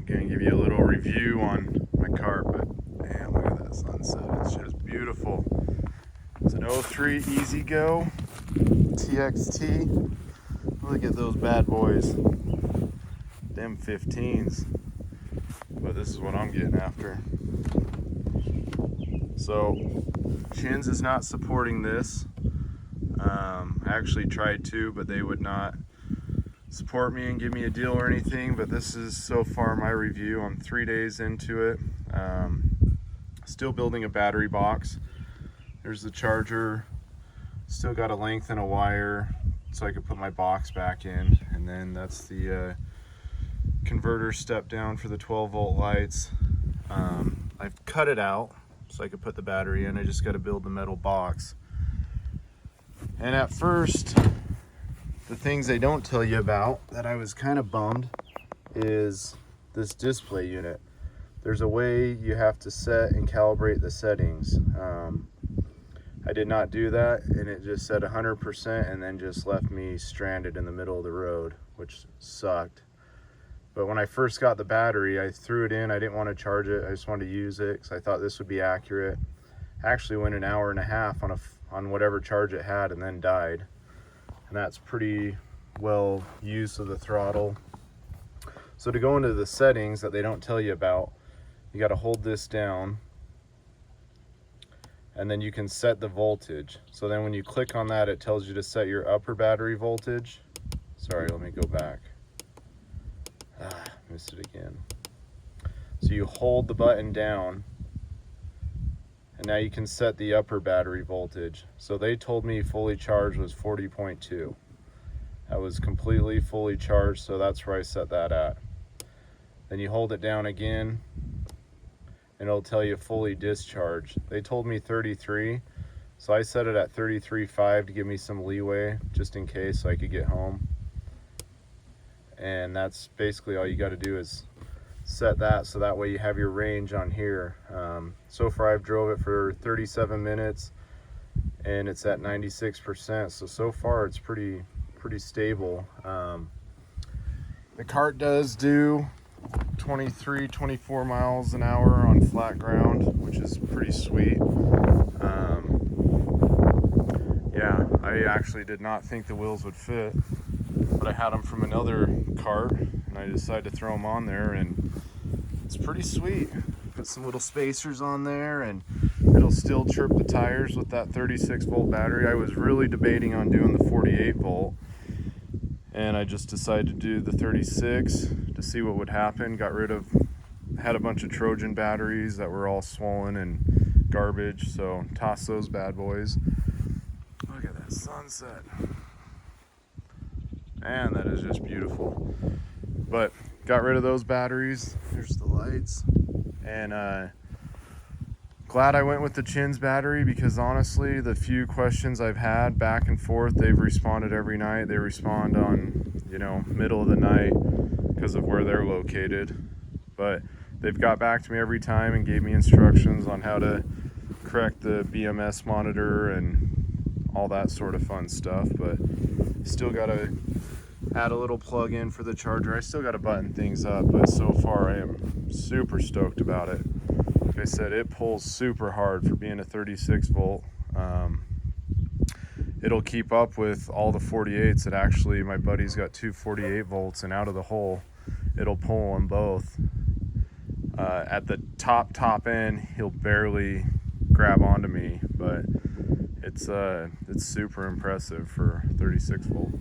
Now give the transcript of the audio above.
Gonna give you a little review on my cart, but damn, look at that sunset. It's just beautiful. It's an 03 Easy Go TXT. Look at those bad boys. Them 15s. But this is what I'm getting after. So, Chins is not supporting this. I actually tried to, but they would not support me and give me a deal or anything. But this is so far my review. I'm 3 days into it. Still building a battery box. There's the charger. Still got to lengthen a wire so I could put my box back in. And then that's the converter step down for the 12-volt lights. I've cut it out so I could put the battery in. I just got to build the metal box. And at first, the things they don't tell you about that I was kind of bummed is this display unit. There's a way you have to set and calibrate the settings. I did not do that, and it just said 100% and then just left me stranded in the middle of the road, which sucked. But when I first got the battery, I threw it in. I didn't want to charge it. I just wanted to use it because I thought this would be accurate. Actually went an hour and a half on whatever charge it had and then died. And that's pretty well use of the throttle. So to go into the settings that they don't tell you about, you got to hold this down and then you can set the voltage. So then when you click on that, it tells you to set your upper battery voltage. Sorry, let me go back. Missed it again. So you hold the button down and now you can set the upper battery voltage. So they told me fully charged was 40.2. That was completely fully charged, so that's where I set that at. Then you hold it down again and it'll tell you fully discharged. They told me 33, so I set it at 33.5 to give me some leeway just in case so I could get home. And that's basically all you got to do is set that so that way you have your range on here. So far I've drove it for 37 minutes and it's at 96%, so far it's pretty stable. The cart does do 24 miles an hour on flat ground, which is pretty sweet. Yeah, I actually did not think the wheels would fit, but I had them from another cart and I decided to throw them on there, and it's pretty sweet. Put some little spacers on there and it'll still chirp the tires with that 36-volt battery. I was really debating on doing the 48-volt, and I just decided to do the 36 to see what would happen. Had a bunch of Trojan batteries that were all swollen and garbage, so toss those bad boys. Look at that sunset. Man, that is just beautiful. But got rid of those batteries. Here's the lights. And glad I went with the Chins battery, because honestly, the few questions I've had back and forth, they've responded every night. They respond on, middle of the night because of where they're located. But they've got back to me every time and gave me instructions on how to correct the BMS monitor and all that sort of fun stuff. But still got to add a little plug in for the charger. I still got to button things up, but so far I am super stoked about it. Like I said, it pulls super hard for being a 36 volt. It'll keep up with all the 48s. It actually, my buddy's got two 48 volts, and out of the hole, it'll pull them both. At the top end, he'll barely grab onto me, but it's super impressive for 36 volt.